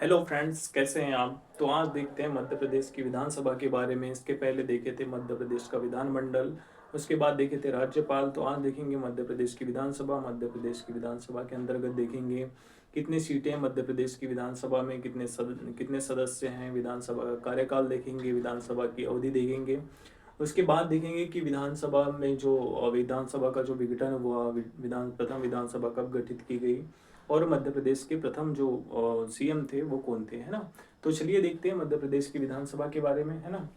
Hello friends, कैसे हैं आप? तो आज देखते हैं मध्य प्रदेश की विधानसभा के बारे में। इसके पहले देखे थे मध्य प्रदेश का विधानमंडल, उसके बाद देखे थे राज्यपाल। तो आज देखेंगे मध्य प्रदेश की विधानसभा। मध्य प्रदेश की विधानसभा के अंतर्गत देखेंगे कितनी सीटें हैं मध्य प्रदेश की विधानसभा में, कितने सदस्य हैं, विधानसभा का कार्यकाल देखेंगे, विधानसभा की अवधि देखेंगे। उसके बाद देखेंगे कि विधानसभा में जो विधानसभा का जो विघटन हुआ, प्रथम विधानसभा कब गठित की गई, और मध्य प्रदेश के प्रथम जो सीएम थे वो कौन थे, है ना। तो चलिए देखते हैं मध्य प्रदेश की विधानसभा के बारे में, है ना।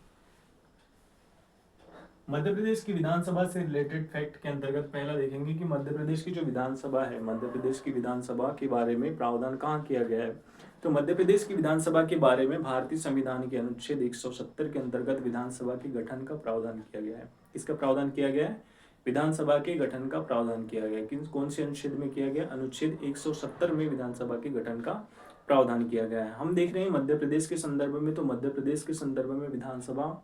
मध्य प्रदेश की विधानसभा से रिलेटेड फैक्ट के अंतर्गत पहला देखेंगे कि मध्य प्रदेश की जो विधानसभा है, मध्य प्रदेश की विधानसभा के बारे में प्रावधान कहाँ किया गया है। तो मध्य प्रदेश की विधानसभा के बारे में भारतीय संविधान के अनुच्छेद 170 के अंतर्गत विधानसभा के गठन का प्रावधान किया गया है। इसका प्रावधान किया गया है, विधानसभा के गठन का प्रावधान किया गया है। कौन से अनुच्छेद में किया गया? अनुच्छेद 170 में विधानसभा के गठन का प्रावधान किया गया है। हम देख रहे हैं मध्य प्रदेश के संदर्भ में, तो मध्य प्रदेश के संदर्भ में विधानसभा,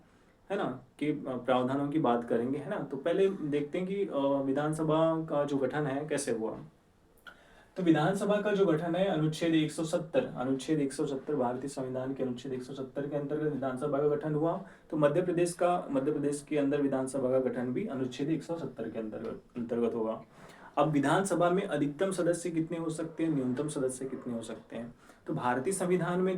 है ना, के प्रावधानों की बात करेंगे, है ना। तो पहले देखते हैं कि विधानसभा का जो गठन है कैसे हुआ। तो विधानसभा का जो गठन है अनुच्छेद 170 भारतीय संविधान के अनुच्छेद 170 के अंतर्गत विधानसभा का गठन हुआ। तो मध्य प्रदेश के अंदर विधानसभा का गठन भी अनुच्छेद 170 के अंतर्गत होगा। अब विधानसभा में अधिकतम सदस्य कितने हो सकते हैं, न्यूनतम सदस्य कितने हो सकते हैं। तो भारतीय संविधान में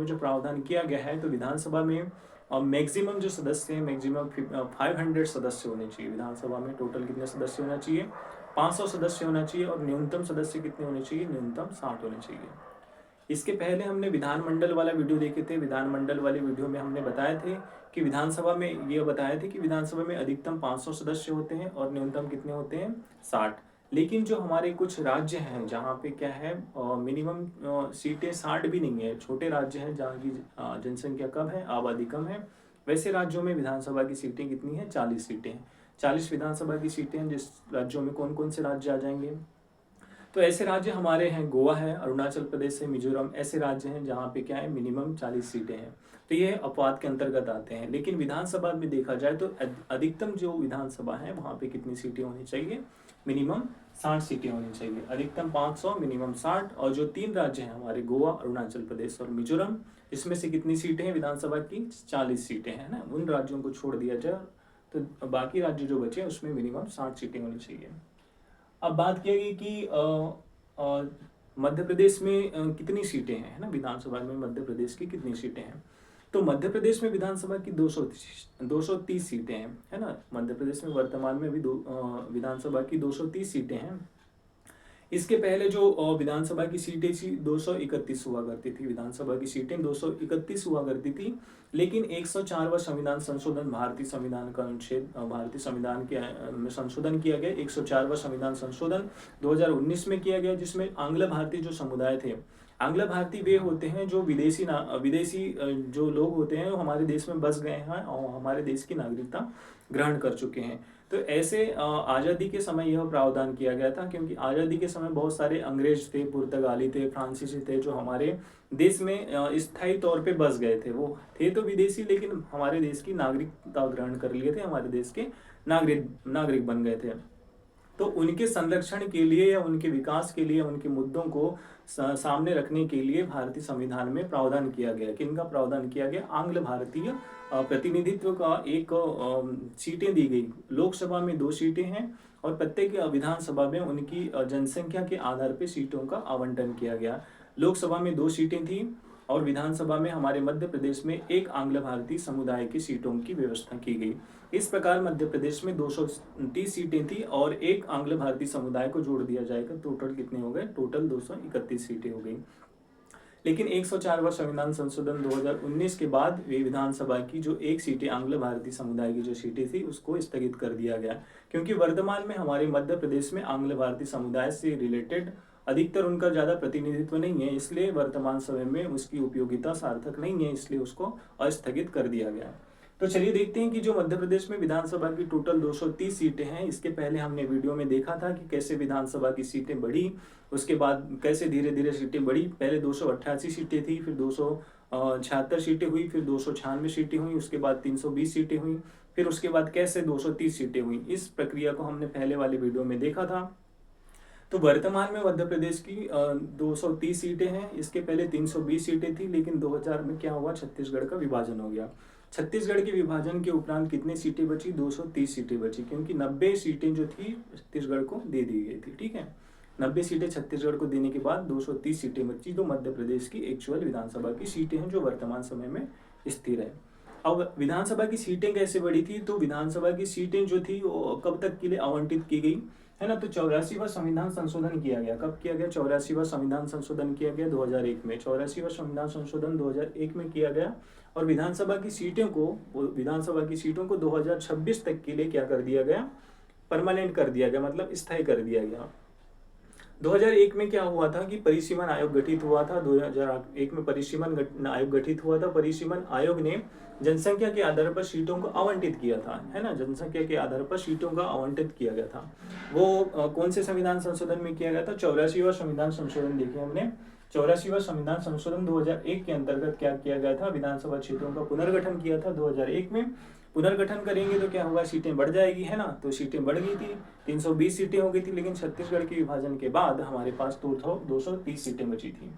जो प्रावधान किया गया है, तो विधानसभा में मैक्सिमम जो सदस्य हैं, मैक्सिमम 500 सदस्य होने चाहिए। विधानसभा में टोटल कितने सदस्य होना चाहिए? 500 सदस्य होना चाहिए। और न्यूनतम सदस्य कितने होने चाहिए? न्यूनतम 60 होने चाहिए। इसके पहले हमने विधानमंडल वाला वीडियो देखे थे। विधानमंडल वाले वीडियो में हमने बताए थे कि विधानसभा में ये बताए थे कि विधानसभा में अधिकतम 500 सदस्य होते हैं और न्यूनतम कितने होते हैं? 60। लेकिन जो हमारे कुछ राज्य हैं जहाँ पे क्या है, मिनिमम सीटें 60 भी नहीं है, छोटे राज्य हैं जहाँ की जनसंख्या कम है, आबादी कम है, वैसे राज्यों में विधानसभा की सीटें कितनी है? 40 सीटें हैं। 40 विधानसभा की सीटें हैं। जिस राज्यों में कौन कौन से राज्य आ जाएंगे? तो ऐसे राज्य हमारे हैं, गोवा है, अरुणाचल प्रदेश है, मिजोरम, ऐसे राज्य हैं जहाँ पे क्या है, मिनिमम 40 सीटें हैं। तो ये अपवाद के अंतर्गत आते हैं। लेकिन विधानसभा में देखा जाए तो अधिकतम जो विधानसभा है वहाँ पे कितनी सीटें होनी चाहिए? मिनिमम 60 सीटें होनी चाहिए। अधिकतम 500, मिनिमम 60। और जो 3 राज्य हैं हमारे, गोवा, अरुणाचल प्रदेश और मिजोरम, इसमें से कितनी सीटें हैं विधानसभा की? 40 सीटें हैं ना। उन राज्यों को छोड़ दिया जाए तो बाकी राज्य जो बचे उसमें मिनिमम 60 सीटें होनी चाहिए। अब बात की गई कि मध्य प्रदेश में कितनी सीटें हैं, है ना, विधानसभा में मध्य प्रदेश की कितनी सीटें हैं। तो मध्य प्रदेश में विधानसभा की 230 सीटें हैं, है ना। मध्य प्रदेश में वर्तमान में भी विधानसभा की 230 सीटें हैं। इसके पहले जो विधानसभा की सीटें थी 231 हुआ करती थी। विधानसभा की सीटें 231 हुआ करती थी। लेकिन 104वां संविधान संशोधन, भारतीय संविधान का अनुच्छेद, भारतीय संविधान के में संशोधन किया गया। 104वां संविधान संशोधन 2019 में किया गया, जिसमें आंग्ल भारतीय जो समुदाय थे, आंग्ल भारतीय वे होते हैं जो विदेशी जो लोग होते हैं वो हमारे देश में बस गए हैं और हमारे देश की नागरिकता ग्रहण कर चुके हैं। तो ऐसे आज़ादी के समय यह प्रावधान किया गया था, क्योंकि आज़ादी के समय बहुत सारे अंग्रेज थे, पुर्तगाली थे, फ्रांसीसी थे, जो हमारे देश में स्थायी तौर पे बस गए थे। वो थे तो विदेशी, लेकिन हमारे देश की नागरिकता ग्रहण कर लिए थे, हमारे देश के नागरिक बन गए थे। तो उनके संरक्षण के लिए या उनके विकास के लिए, उनके मुद्दों को सामने रखने के लिए भारतीय संविधान में प्रावधान किया गया। किनका प्रावधान किया गया? आंग्ल भारतीय प्रतिनिधित्व का एक सीटें दी गई। लोकसभा में 2 सीटें हैं और प्रत्येक विधानसभा में उनकी जनसंख्या के आधार पर सीटों का आवंटन किया गया। लोकसभा में 2 सीटें थी और विधानसभा में हमारे मध्य प्रदेश में एक आंग्ल भारतीय समुदाय की सीटों की व्यवस्था की गई। इस प्रकार मध्य प्रदेश में 230 सीटें थी और एक आंग्ल भारतीय समुदाय को जोड़ दिया जाएगा। टोटल कितने हो गए? टोटल 231 सीटें हो गई। लेकिन 104वां संविधान संशोधन 2019 के बाद वे विधानसभा की जो एक सीटें आंग्ल भारतीय समुदाय की जो सीटें थी उसको स्थगित कर दिया गया, क्योंकि वर्तमान में हमारे मध्य प्रदेश में आंग्ल भारतीय समुदाय से रिलेटेड अधिकतर उनका ज़्यादा प्रतिनिधित्व नहीं है, इसलिए वर्तमान समय में उसकी उपयोगिता सार्थक नहीं है, इसलिए उसको अस्थगित कर दिया गया। तो चलिए देखते हैं कि जो मध्य प्रदेश में विधानसभा की टोटल 230 सीटें हैं। इसके पहले हमने वीडियो में देखा था कि कैसे विधानसभा की सीटें बढ़ी, उसके बाद कैसे धीरे धीरे सीटें बढ़ी। पहले 288 सीटें थी, फिर 276 सीटें हुई, फिर 296 सीटें हुई, उसके बाद 320 सीटें हुई, फिर उसके बाद कैसे 230 सीटें हुई। इस प्रक्रिया को हमने पहले वाले वीडियो में देखा था। तो वर्तमान में मध्य प्रदेश की 230 सीटें हैं। इसके पहले 320 सीटें थी, लेकिन 2000 में क्या हुआ, छत्तीसगढ़ का विभाजन हो गया। छत्तीसगढ़ के विभाजन के उपरांत कितनी सीटें बची, 230 सीटें बची, क्योंकि 90 सीटें जो थी छत्तीसगढ़ को दे दी गई थी। ठीक है, 90 सीटें छत्तीसगढ़ को देने के बाद 230 सीटें बची, जो मध्य प्रदेश की एक्चुअल विधानसभा की सीटें हैं, जो वर्तमान समय में स्थिर है। अब विधानसभा की सीटें कैसे बढ़ी थी, तो विधानसभा की सीटें जो थी वो कब तक के लिए आवंटित की गई है ना, तो 84वां संविधान संशोधन किया गया। कब किया गया, 84वां संविधान संशोधन किया गया 2001 में। 84वां संविधान संशोधन 2001 में किया गया और विधानसभा की सीटों को 2026 तक के लिए क्या कर दिया गया, परमानेंट कर दिया गया, मतलब स्थायी कर दिया गया। 2001 में क्या हुआ था कि परिसीमन आयोग गठित हुआ था। 2001 में परिसीमन आयोग गठित हुआ था। परिसीमन आयोग ने जनसंख्या के आधार पर सीटों को आवंटित किया था, है ना, जनसंख्या के आधार पर सीटों का आवंटित किया गया था। वो कौन से संविधान संशोधन में किया गया था, 84वां संविधान संशोधन। देखिए हमने 84वां संविधान संशोधन 2001 के अंतर्गत क्या किया गया था, विधानसभा क्षेत्रों का पुनर्गठन किया था 2001 में। पुनर्गठन करेंगे तो क्या होगा, सीटें बढ़ जाएगी, है ना, तो सीटें बढ़ गई थी, 320 सीटें हो गई थी, लेकिन छत्तीसगढ़ के विभाजन के बाद हमारे पास 230 सीटें बची थी।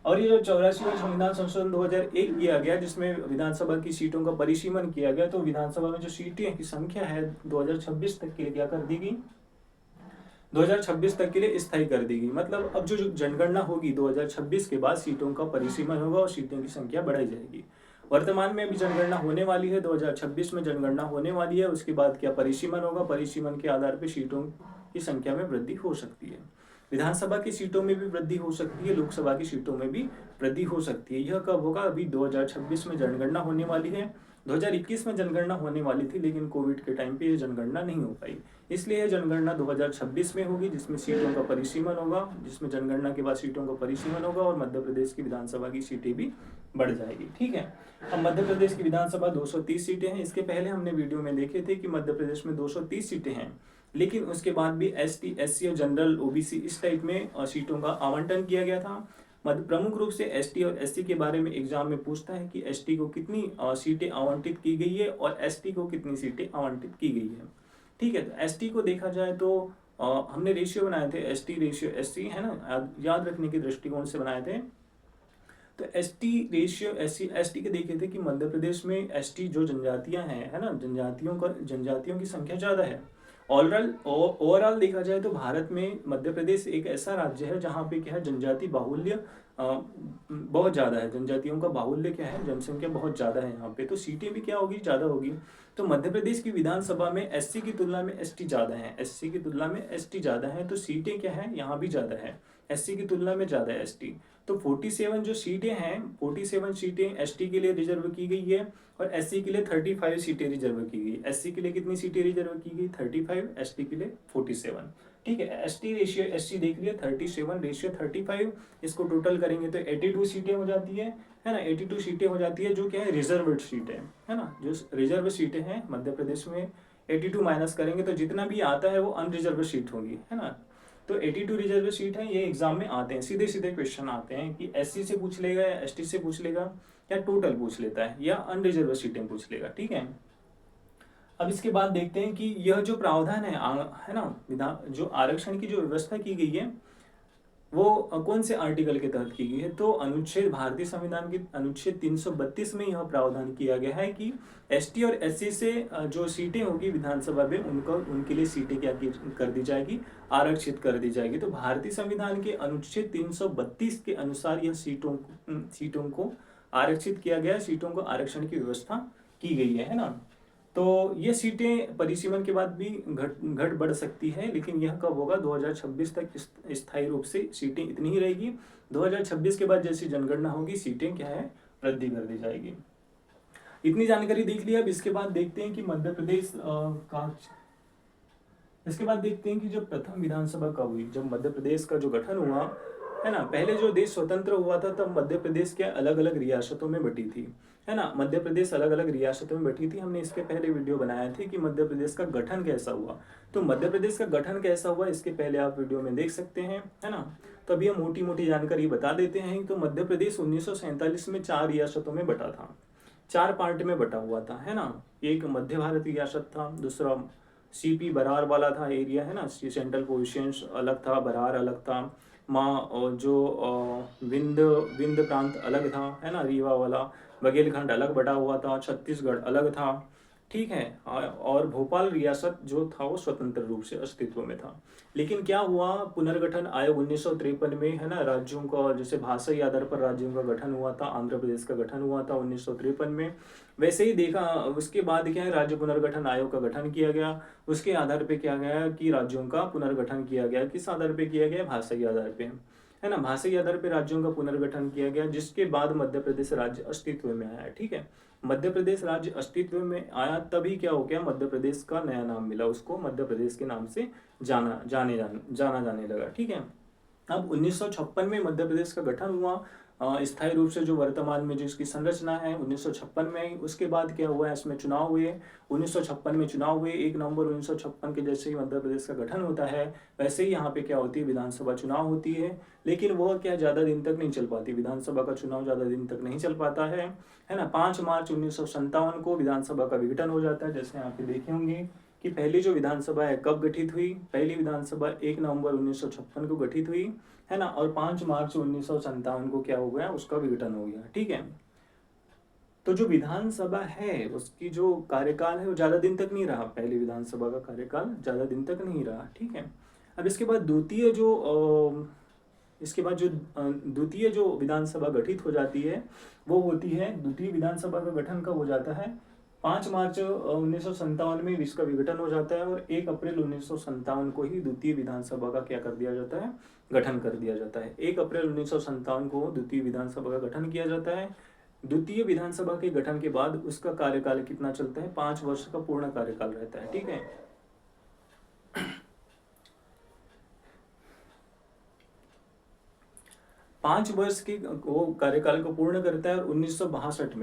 और ये जो 84वां संविधान संशोधन 2001 किया गया, जिसमें विधानसभा की सीटों का परिसीमन किया गया, तो विधानसभा में जो सीटें की संख्या है 2026 तक के लिए क्या कर दी गई, 2026 तक के लिए स्थायी कर दी गई। मतलब अब जो जनगणना होगी 2026 के बाद सीटों का परिसीमन होगा और सीटों की संख्या बढ़ाई जाएगी। वर्तमान में अभी जनगणना होने वाली है, 2026 में जनगणना होने वाली है। उसके बाद क्या परिसीमन होगा, परिसीमन के आधार पर सीटों की संख्या में वृद्धि हो सकती है। विधानसभा की सीटों में भी वृद्धि हो सकती है, लोकसभा की सीटों में भी वृद्धि हो सकती है। यह कब होगा, अभी 2026 में जनगणना होने वाली है। 2021 में जनगणना होने वाली थी, लेकिन कोविड के टाइम पे ये जनगणना नहीं हो पाई, इसलिए यह जनगणना 2026 में होगी, जिसमें सीटों का परिसीमन होगा, जिसमें जनगणना के बाद सीटों का परिसीमन होगा और मध्य प्रदेश की विधानसभा की सीटें भी बढ़ जाएगी। ठीक है, अब मध्य प्रदेश की विधानसभा 230 सीटें हैं। इसके पहले हमने वीडियो में देखे थे कि मध्य प्रदेश में 230 सीटें हैं, लेकिन उसके बाद भी एसटी, एससी और जनरल, ओबीसी इस टाइप में सीटों का आवंटन किया गया था। प्रमुख रूप से एसटी और एससी के बारे में एग्जाम में पूछता है कि एसटी को कितनी सीटें आवंटित की गई है और एसटी को कितनी सीटें आवंटित की गई है। ठीक है, तो एसटी को देखा जाए तो हमने रेशियो बनाए थे, एसटी रेशियो एससी, है ना, याद रखने के दृष्टिकोण से बनाए थे। तो एसटी रेशियो एसटी के देखे थे कि मध्य प्रदेश में एसटी जो जनजातियां हैं, है ना, जनजातियों की संख्या ज्यादा है। ओवरऑल देखा जाए तो भारत में मध्य प्रदेश एक ऐसा राज्य है जहाँ पे क्या है, जनजाति बाहुल्य बहुत ज़्यादा है। जनजातियों का बाहुल्य क्या है, जनसंख्या बहुत ज़्यादा है यहाँ पे, तो सीटें भी क्या होगी, ज़्यादा होगी। तो मध्य प्रदेश की विधानसभा में एससी की तुलना में एसटी ज़्यादा है, एससी की तुलना में एसटी ज़्यादा है, तो सीटें क्या है, यहाँ भी ज़्यादा है, एससी की तुलना में ज़्यादा है एसटी। तो 47 जो सीटें हैं, 47 सीटें एसटी के लिए रिजर्व की गई है और एससी के लिए 35 सीटें रिजर्व की गई। एससी के लिए कितनी सीटें रिजर्व की गई, 35, एसटी के लिए 47। ठीक है, एसटी रेशियो, एससी देख लिया 37 रेशियो 35, इसको टोटल करेंगे तो 82 सीटें हो जाती है ना, 82 सीटें हो जाती है, जो क्या है, रिजर्व्ड सीटें, है ना, जो रिजर्व सीटें हैं मध्य प्रदेश में। 82 माइनस करेंगे तो जितना भी आता है वो अनरिजर्व सीट होगी, है ना। तो 82 रिजर्व सीट है, ये एग्जाम में आते हैं, सीधे सीधे क्वेश्चन आते हैं कि एससी से पूछ लेगा या एसटी से पूछ लेगा या टोटल पूछ लेता है या अनरिजर्व सीटें पूछ लेगा। ठीक है, अब इसके बाद देखते हैं कि यह जो प्रावधान है ना, जो आरक्षण की जो व्यवस्था की गई है वो कौन से आर्टिकल के तहत की गई है, तो अनुच्छेद, भारतीय संविधान के अनुच्छेद 332 में यह प्रावधान किया गया है कि एसटी और एससी से जो सीटें होगी विधानसभा में उनके लिए सीटें क्या कर दी जाएगी, आरक्षित कर दी जाएगी। तो भारतीय संविधान के अनुच्छेद 332 के अनुसार यह सीटों को आरक्षित किया गया, सीटों को आरक्षण की व्यवस्था की गई है ना। तो ये सीटें परिसीमन के बाद भी घट बढ़ सकती है, लेकिन यह कब होगा, 2026 तक स्थायी रूप से सीटें इतनी ही रहेगी। 2026 के बाद जैसी जनगणना होगी, सीटें क्या है, वृद्धि कर दी जाएगी। इतनी जानकारी देख लिया। अब इसके बाद देखते हैं कि मध्य प्रदेश इसके बाद देखते हैं कि जब प्रथम विधानसभा कब हुई, जब मध्य प्रदेश का जो गठन हुआ, है ना, पहले जो देश स्वतंत्र हुआ था तब मध्य प्रदेश के अलग अलग रियासतों में बटी थी, है ना, मध्य प्रदेश अलग अलग रियासतों में बटी थी। हमने इसके पहले वीडियो बनाए थे कि मध्य प्रदेश का गठन कैसा हुआ। तो मध्य प्रदेश का गठन कैसा हुआ इसके पहले आप वीडियो में देख सकते हैं, है ना। तो अभी हम मोटी मोटी जानकारी बता देते हैं। तो मध्य प्रदेश 1947 में 4 रियासतों में बटा था, 4 पार्ट में बटा हुआ था, है ना। एक मध्य भारत रियासत था, दूसरा सीपी बरार वाला था एरिया, है ना, सेंट्रल पोजीशंस अलग था, बरार अलग था, जो विंध्य विंध्य प्रांत अलग था, है ना, रीवा वाला, बघेलखंड अलग बटा हुआ था, छत्तीसगढ़ अलग था, ठीक है। और भोपाल रियासत जो था वो स्वतंत्र रूप से अस्तित्व में था। लेकिन क्या हुआ, पुनर्गठन आयोग 1953 में, है ना, राज्यों का जैसे भाषाई आधार पर राज्यों का गठन हुआ था, आंध्र प्रदेश का गठन हुआ था 1953 में, वैसे ही देखा उसके बाद क्या है, राज्य पुनर्गठन आयोग का गठन किया गया। उसके आधार पे क्या गया कि राज्यों का पुनर्गठन किया गया, किस आधार पे किया गया, भाषाई आधार पे, है ना, भाषाई आधार पे राज्यों का पुनर्गठन किया गया, जिसके बाद मध्य प्रदेश राज्य अस्तित्व में आया, ठीक है। मध्य प्रदेश राज्य अस्तित्व में आया तभी क्या हो गया, मध्य प्रदेश का नया नाम मिला उसको, मध्य प्रदेश के नाम से जाना जाने लगा, ठीक है। अब 1956 में मध्य प्रदेश का गठन हुआ, स्थायी रूप से जो वर्तमान में जिसकी संरचना है 1956 में। उसके बाद क्या हुआ, इसमें चुनाव हुए, 1956 में चुनाव हुए, 1 नवंबर 1956 के जैसे ही मध्य प्रदेश का गठन होता है वैसे ही यहाँ पे क्या होती है, विधानसभा चुनाव होती है। लेकिन वह क्या ज़्यादा दिन तक नहीं चल पाती, विधानसभा का चुनाव ज़्यादा दिन तक नहीं चल पाता है ना। 5 मार्च 1957 को विधानसभा का विघटन हो जाता है, जैसे यहाँ पे देखे होंगे कि पहली जो विधानसभा है कब गठित हुई, पहली विधानसभा 1 नवंबर 1956 को गठित हुई, है ना, और 5 मार्च 1957 को क्या हो गया, उसका विघटन हो गया, ठीक है। तो जो विधानसभा है उसकी जो कार्यकाल है वो ज़्यादा दिन तक नहीं रहा, पहली विधानसभा का कार्यकाल ज़्यादा दिन तक नहीं रहा, ठीक है। अब इसके बाद द्वितीय जो विधानसभा गठित हो जाती है वो होती है, द्वितीय विधानसभा का गठन कब हो जाता है, 5 मार्च 1957 में इसका विघटन हो जाता है, और 1 अप्रैल 1957 को ही द्वितीय विधानसभा का क्या कर दिया जाता है, गठन कर दिया जाता है। 1 अप्रैल 1957 को द्वितीय विधानसभा का गठन किया जाता है। द्वितीय विधानसभा के गठन के बाद उसका कार्यकाल कितना चलता है, 5 वर्ष का पूर्ण कार्यकाल रहता है, ठीक है। 5 वर्ष की वो कार्यकाल को पूर्ण करता है, और 1962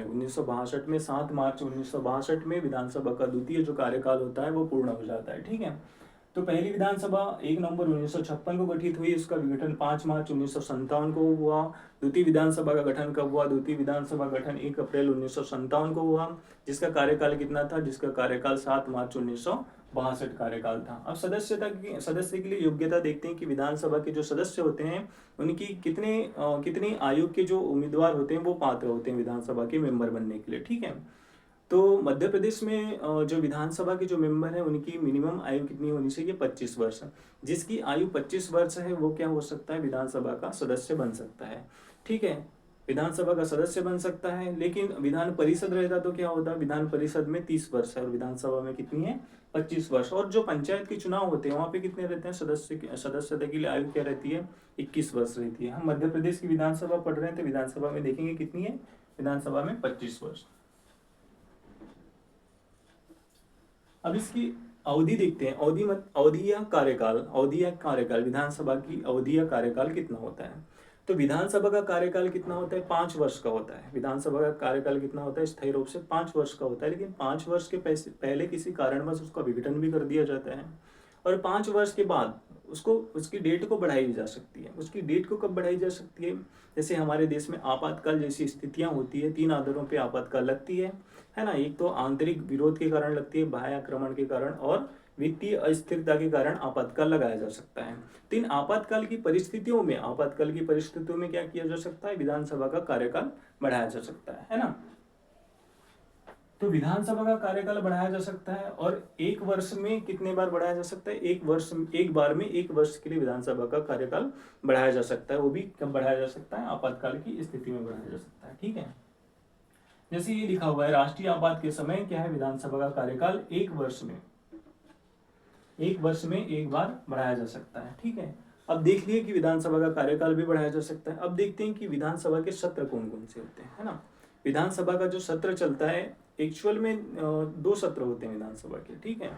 में 7 मार्च 1962 में विधानसभा का द्वितीय जो कार्यकाल होता है वो पूर्ण हो जाता है, ठीक है। तो पहली विधानसभा 1 नवंबर 1956 को गठित हुई, उसका विघटन 5 मार्च 1957 को हुआ। द्वितीय विधानसभा का गठन कब हुआ, द्वितीय विधानसभा गठन 1 अप्रैल 1957 को हुआ, जिसका कार्यकाल कितना था, जिसका कार्यकाल 7 मार्च 1962 कार्यकाल था। अब सदस्य के लिए योग्यता देखते हैं कि विधानसभा के जो सदस्य होते हैं उनकी कितनी आयु के जो उम्मीदवार होते हैं वो पात्र होते हैं विधानसभा के मेंबर बनने के लिए, ठीक है। तो मध्य प्रदेश में जो विधानसभा के जो मेंबर हैं उनकी मिनिमम आयु कितनी होनी चाहिए, 25 वर्ष। जिसकी आयु 25 वर्ष है वो क्या हो सकता है, विधानसभा का सदस्य बन सकता है, ठीक है, विधानसभा का सदस्य बन सकता है। लेकिन विधान परिषद रहता तो क्या होता, विधान परिषद में 30 वर्ष है और विधानसभा में कितनी है, 25 वर्ष। और जो पंचायत के चुनाव होते हैं वहाँ पे कितने रहते हैं, सदस्यता के लिए आयु क्या रहती है, 21 वर्ष रहती है। हम मध्य प्रदेश की विधानसभा पढ़ रहे हैं तो विधानसभा में देखेंगे कितनी है, विधानसभा में 25 वर्ष। अब इसकी अवधि देखते हैं, अवधि या कार्यकाल, विधानसभा की अवधि या कार्यकाल कितना होता है। तो विधानसभा का कार्यकाल कितना होता है, 5 वर्ष का होता है। विधानसभा का कार्यकाल कितना होता है, स्थायी रूप से 5 वर्ष का होता है। लेकिन 5 वर्ष के पहले किसी कारणवश उसका विघटन भी कर दिया जाता है, और 5 वर्ष के बाद उसकी डेट को बढ़ाई जा सकती है। उसकी डेट को कब बढ़ाई जा सकती है, जैसे हमारे देश में आपातकाल जैसी स्थितियां होती है, 3 आधारों पे आपातकाल लगती है ना। एक तो आंतरिक विरोध के कारण लगती है, बाह्य आक्रमण के कारण, और वित्तीय अस्थिरता के कारण आपातकाल लगाया जा सकता है। तो इन आपातकाल की परिस्थितियों में क्या किया जा सकता है, विधानसभा का कार्यकाल बढ़ाया जा सकता है ना। तो विधानसभा का कार्यकाल बढ़ाया जा सकता है, और 1 वर्ष में कितने बार बढ़ाया जा सकता है, एक बार में 1 वर्ष के लिए विधानसभा का कार्यकाल बढ़ाया जा सकता है। वो भी कब बढ़ाया जा सकता है, आपातकाल की स्थिति में बढ़ाया जा सकता है, ठीक है। जैसे ये लिखा हुआ है, राष्ट्रीय आपात के समय क्या है, विधानसभा का कार्यकाल 1 वर्ष में एक बार बढ़ाया जा सकता है, ठीक है। अब देख लिए कि विधानसभा का कार्यकाल भी बढ़ाया जा सकता है। अब देखते हैं कि विधानसभा के सत्र कौन कौन से होते हैं, है ना। विधानसभा का जो सत्र चलता है, एक्चुअल में 2 सत्र होते हैं विधानसभा के, ठीक है।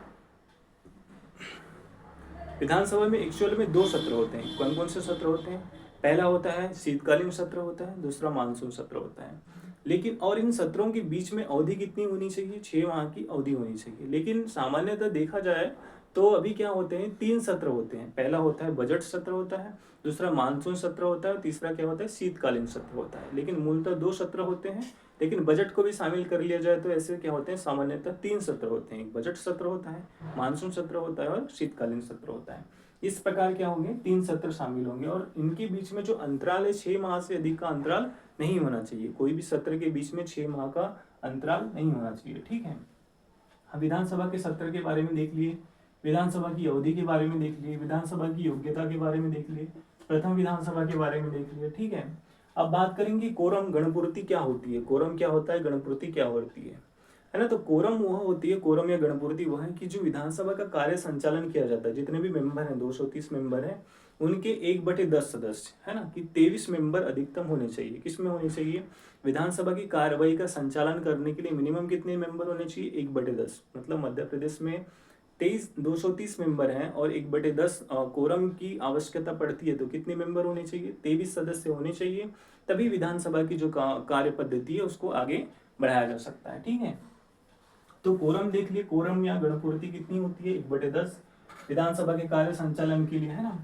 विधानसभा में एक्चुअल में 2 सत्र होते हैं। कौन कौन से सत्र होते हैं, पहला होता है शीतकालीन सत्र होता है, दूसरा मानसून सत्र होता है। लेकिन और इन सत्रों के बीच में अवधि कितनी होनी चाहिए, 6 माह की अवधि होनी चाहिए। लेकिन सामान्यतः देखा जाए तो अभी क्या होते हैं, 3 सत्र होते हैं। पहला होता है बजट सत्र होता है, दूसरा मानसून सत्र होता है, तीसरा क्या होता है, शीतकालीन सत्र होता है। लेकिन मूलतः 2 सत्र होते हैं। लेकिन बजट को भी शामिल कर लिया जाए तो ऐसे क्या होते हैं, सामान्यतः 3 सत्र होते हैं। एक बजट सत्र होता है, मानसून सत्र होता है और शीतकालीन सत्र होता है। इस प्रकार क्या होंगे, 3 सत्र शामिल होंगे और इनके बीच में जो अंतराल है 6 माह से अधिक का अंतराल नहीं होना चाहिए। कोई भी सत्र के बीच में 6 माह का अंतराल नहीं होना चाहिए, ठीक है। हम विधानसभा के सत्र के बारे में देख लिए, विधानसभा की अवधि के बारे में देख लिए, विधानसभा की योग्यता के बारे में देख लिए, प्रथम विधानसभा के बारे में देख लिए, ठीक है। अब बात करेंगे कोरम गणपूर्ति क्या होती है। कोरम क्या होता है, गणपूर्ति क्या होती है ना। तो कोरम वह होती है, कोरम या गणपूर्ति वह है कि जो विधानसभा का कार्य संचालन किया जाता है, जितने भी मेंबर हैं 230 मेंबर हैं, उनके 1/10 सदस्य, है ना, कि 23 मेंबर अधिकतम होने चाहिए। किसमें होने चाहिए, विधानसभा की कार्यवाही का संचालन करने के लिए मिनिमम कितने मेंबर होने चाहिए, 1/10। मतलब मध्य प्रदेश में 230 मेंबर हैं और 1/10 कोरम की आवश्यकता पड़ती है, तो कितने मेंबर होने चाहिए, 23 सदस्य होने चाहिए। तभी विधानसभा की जो कार्य पद्धति है उसको आगे बढ़ाया जा सकता है, ठीक है। तो कोरम देख लिए, कोरम या गणपूर्ति कितनी होती है, 1/10 विधानसभा के कार्य संचालन के लिए, है ना।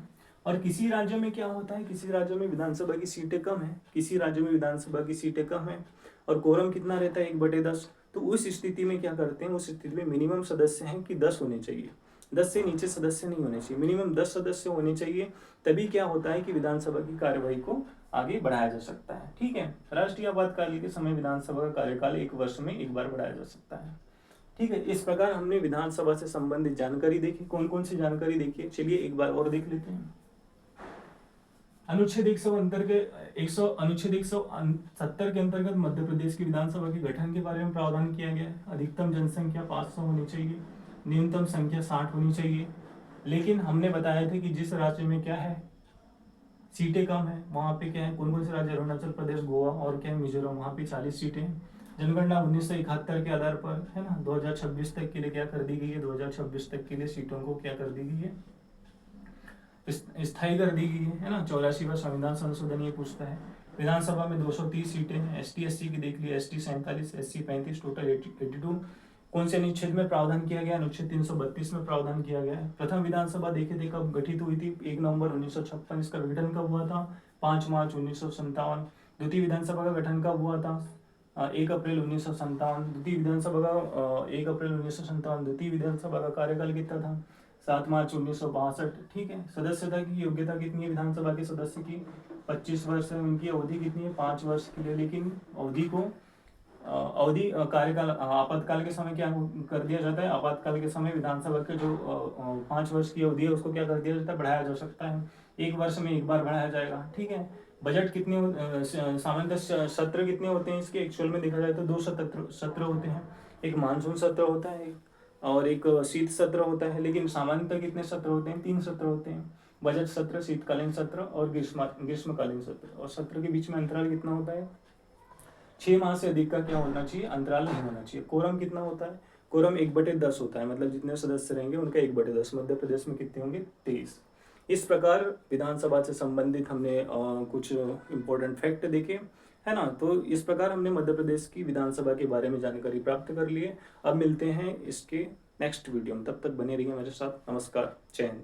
और किसी राज्य में क्या होता है, किसी राज्य में विधानसभा की सीटें कम है, किसी राज्य में विधानसभा की सीटें कम है और कोरम कितना रहता है, 1/10। तो उस स्थिति में क्या करते हैं, उस स्थिति में मिनिमम सदस्य हैं कि 10 होने चाहिए, 10 से नीचे सदस्य नहीं होने चाहिए, मिनिमम 10 सदस्य होने चाहिए। तभी क्या होता है कि विधानसभा की कार्यवाही को आगे बढ़ाया जा सकता है, ठीक है। राष्ट्रीय आपातकाल के समय विधानसभा का कार्यकाल 1 वर्ष में 1 बार बढ़ाया जा सकता है, ठीक है। इस प्रकार हमने विधानसभा से संबंधित जानकारी देखी। कौन कौन सी जानकारी देखी है, चलिए एक बार और देख लेते हैं। अनुच्छेद 170 के अंतर्गत मध्य प्रदेश की विधानसभा के गठन के बारे में प्रावधान किया गया है। अधिकतम जनसंख्या 500 होनी चाहिए, न्यूनतम संख्या 60 होनी चाहिए। लेकिन हमने बताया था कि जिस राज्य में क्या है, सीटें कम है, वहाँ पे क्या है, कौन कौन से राज्य, अरुणाचल प्रदेश, गोवा और क्या है, मिजोरम, वहाँ पे 40 सीटें हैं। जनगणना 1971 के आधार पर, है ना, 2026 तक के लिए क्या कर दी गई है, 2026 तक के लिए सीटों को क्या कर दी गई है, स्थायी कर दी गई है ना। 84वां संविधान संशोधन ये पूछता है। विधानसभा में 230 सीटें हैं। ST SC की देख ली, ST 47, SC 35, टोटल 82। कौन से अनुच्छेद में प्रावधान किया गया, अनुच्छेद 332 में प्रावधान किया गया है। प्रथम विधानसभा देखे थे कब गठित हुई थी, 1 नवंबर 1956। इसका गठन कब हुआ था, 5 मार्च 1957। द्वितीय विधानसभा का गठन कब हुआ था, 1 अप्रैल 1957। द्वितीय विधानसभा का 1 अप्रैल 1957। द्वितीय विधानसभा का कार्यकाल कितना था, 7 मार्च 1962, ठीक है। सदस्यता की योग्यता कितनी है विधानसभा के सदस्य की, 25 वर्ष है। उनकी अवधि कितनी है, 5 वर्ष के लिए। लेकिन अवधि कार्यकाल आपातकाल के समय क्या कर दिया जाता है, आपातकाल के समय विधानसभा के जो 5 वर्ष की अवधि है उसको क्या कर दिया जाता है, बढ़ाया जा सकता है। 1 वर्ष में 1 बार बढ़ाया जाएगा, ठीक है। बजट कितने, सामान्यतः सत्र कितने होते हैं इसके, एक्चुअल में देखा जाए तो 2 सत्र होते हैं। एक मानसून सत्र होता है और एक शीत सत्र होता है। लेकिन सामान्यतः कितने सत्र होते हैं, 3 सत्र होते हैं। बजट सत्र, शीतकालीन सत्र और ग्रीष्मकालीन सत्र। और सत्र के बीच में अंतराल कितना होता है, 6 माह से अधिक का क्या होना चाहिए, अंतराल नहीं होना चाहिए। कोरम कितना होता है, कोरम 1/10 होता है। मतलब जितने सदस्य रहेंगे उनका 1/10। मध्य प्रदेश में कितने होंगे, 23। इस प्रकार विधानसभा से संबंधित हमने कुछ इंपॉर्टेंट फैक्ट देखे, है ना। तो इस प्रकार हमने मध्य प्रदेश की विधानसभा के बारे में जानकारी प्राप्त कर ली है। अब मिलते हैं इसके नेक्स्ट वीडियो में, तब तक बने रहिए मेरे साथ। नमस्कार, जय हिंद।